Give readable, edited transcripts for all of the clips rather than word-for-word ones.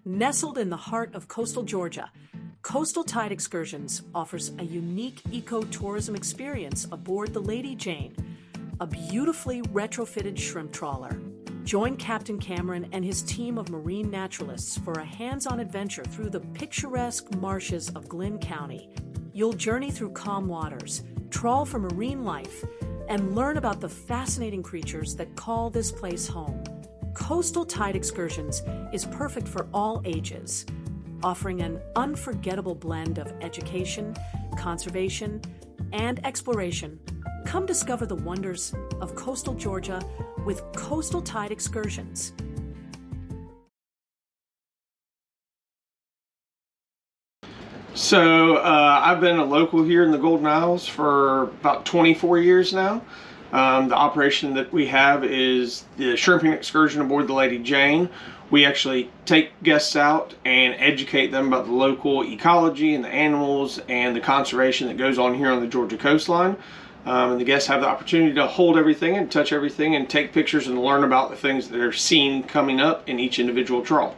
Nestled in the heart of coastal Georgia, Coastal Tide Excursions offers a unique ecotourism experience aboard the Lady Jane, a beautifully retrofitted shrimp trawler. Join Captain Cameron and his team of marine naturalists for a hands-on adventure through the picturesque marshes of Glynn County. You'll journey through calm waters, trawl for marine life, and learn about the fascinating creatures that call this place home. Coastal Tide Excursions is perfect for all ages, offering an unforgettable blend of education, conservation, and exploration. Come discover the wonders of coastal Georgia with Coastal Tide Excursions. So I've been a local here in the Golden Isles for about 24 years now. The operation that we have is the shrimping excursion aboard the Lady Jane. We actually take guests out and educate them about the local ecology and the animals and the conservation that goes on here on the Georgia coastline. And the guests have the opportunity to hold everything and touch everything and take pictures and learn about the things that are seen coming up in each individual trawl.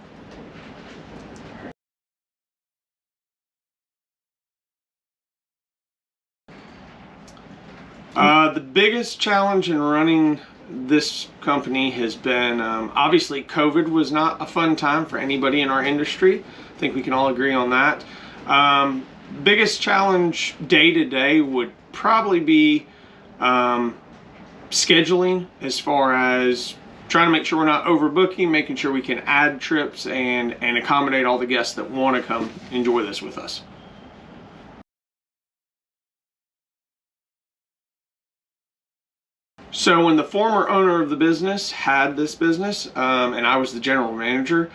The biggest challenge in running this company has been, obviously COVID was not a fun time for anybody in our industry. I think we can all agree on that. Biggest challenge day to day would probably be scheduling, as far as trying to make sure we're not overbooking, making sure we can add trips and accommodate all the guests that want to come enjoy this with us. So when the former owner of the business had this business, and I was the general manager,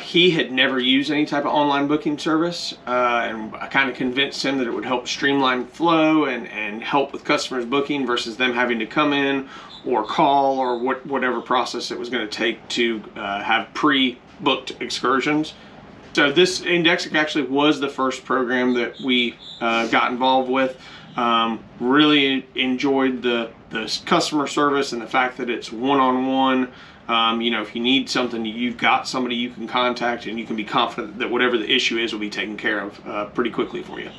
he had never used any type of online booking service, and I kind of convinced him that it would help streamline flow and help with customers booking versus them having to come in or call or whatever process it was going to take to have pre-booked excursions. So this Indexic actually was the first program that we got involved with. Really enjoyed the customer service and the fact that it's one-on-one. You know, if you need something, you've got somebody you can contact and you can be confident that whatever the issue is will be taken care of pretty quickly for you.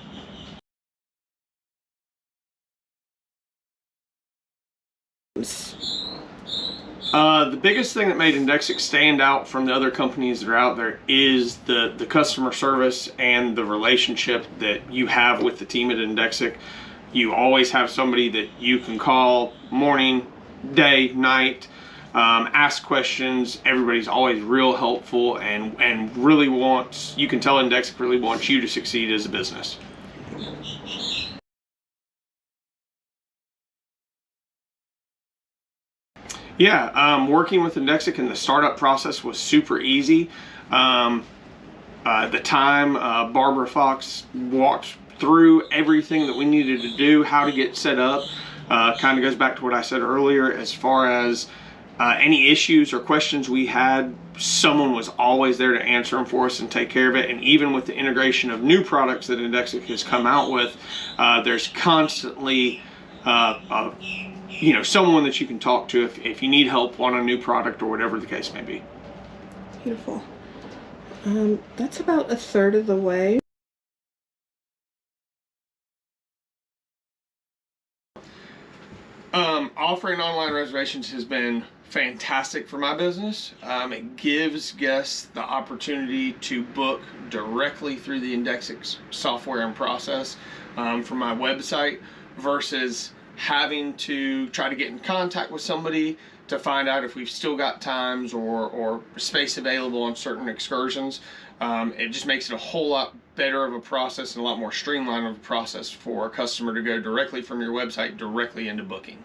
The biggest thing that made Indexic stand out from the other companies that are out there is the customer service and the relationship that you have with the team at Indexic. You always have somebody that you can call morning, day, night, ask questions. Everybody's always real helpful and really wants, you can tell Indexic really wants you to succeed as a business. Yeah, working with Indexic in the startup process was super easy. At the time, Barbara Fox walked through everything that we needed to do, how to get set up. Kind of goes back to what I said earlier, as far as any issues or questions we had, someone was always there to answer them for us and take care of it. And even with the integration of new products that Indexic has come out with, there's constantly you know, someone that you can talk to if you need help on a new product or whatever the case may be. Beautiful. That's about a third of the way. Offering online reservations has been fantastic for my business. It gives guests the opportunity to book directly through the Indexic software and process from my website versus having to try to get in contact with somebody to find out if we've still got times or space available on certain excursions. It just makes it a whole lot better of a process and a lot more streamlined of a process for a customer to go directly from your website directly into booking.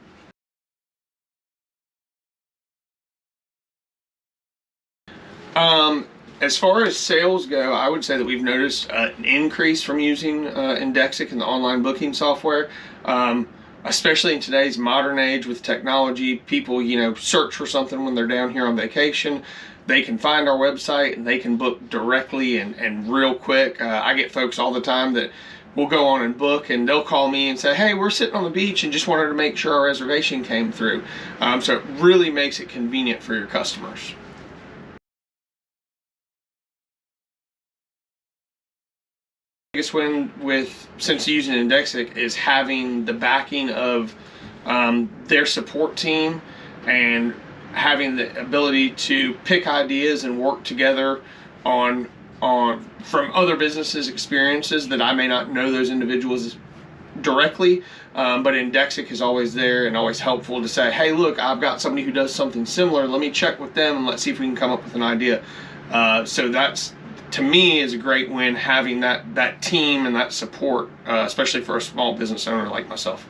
As far as sales go, I would say that we've noticed an increase from using Indexic and the online booking software. Especially in today's modern age with technology, people, you know, search for something when they're down here on vacation. They can find our website and they can book directly and real quick. I get folks all the time that will go on and book, and they'll call me and say, hey, we're sitting on the beach and just wanted to make sure our reservation came through. So it really makes it convenient for your customers. Biggest win since using Indexic is having the backing of their support team and having the ability to pick ideas and work together on from other businesses' experiences that I may not know those individuals directly, but Indexic is always there and always helpful to say, hey, look, I've got somebody who does something similar. Let me check with them and let's see if we can come up with an idea. So that's, to me, is a great win, having that team and that support, especially for a small business owner like myself.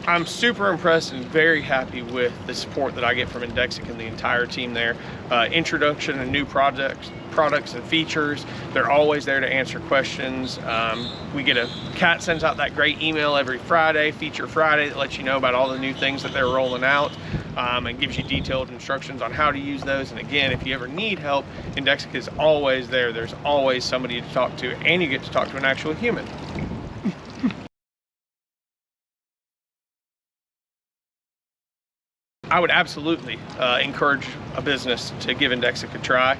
I'm super impressed and very happy with the support that I get from Indexic and the entire team there. Introduction to new products and features. They're always there to answer questions. Kat sends out that great email every Friday, Feature Friday, that lets you know about all the new things that they're rolling out, and gives you detailed instructions on how to use those. And again, if you ever need help, Indexic is always there. There's always somebody to talk to, and you get to talk to an actual human. I would absolutely encourage a business to give Indexic a try.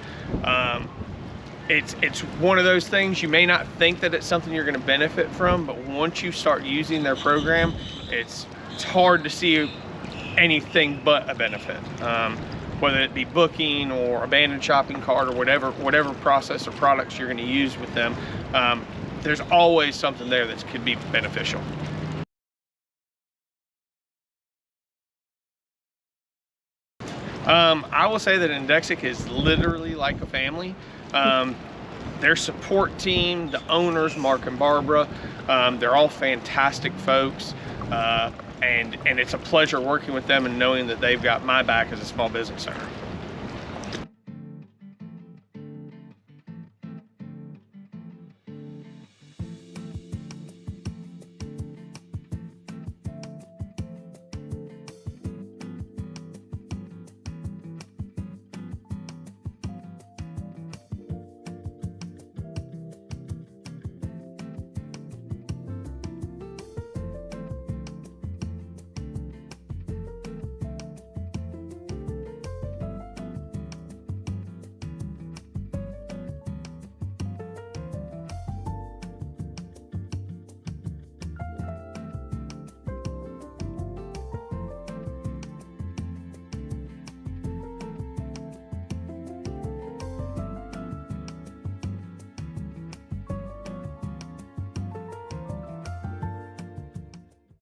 It's one of those things you may not think that it's something you're going to benefit from, but once you start using their program, it's hard to see anything but a benefit. Whether it be booking or abandoned shopping cart or whatever process or products you're going to use with them, there's always something there that could be beneficial. I will say that Indexic is literally like a family. Their support team, the owners, Mark and Barbara, they're all fantastic folks, and it's a pleasure working with them and knowing that they've got my back as a small business owner.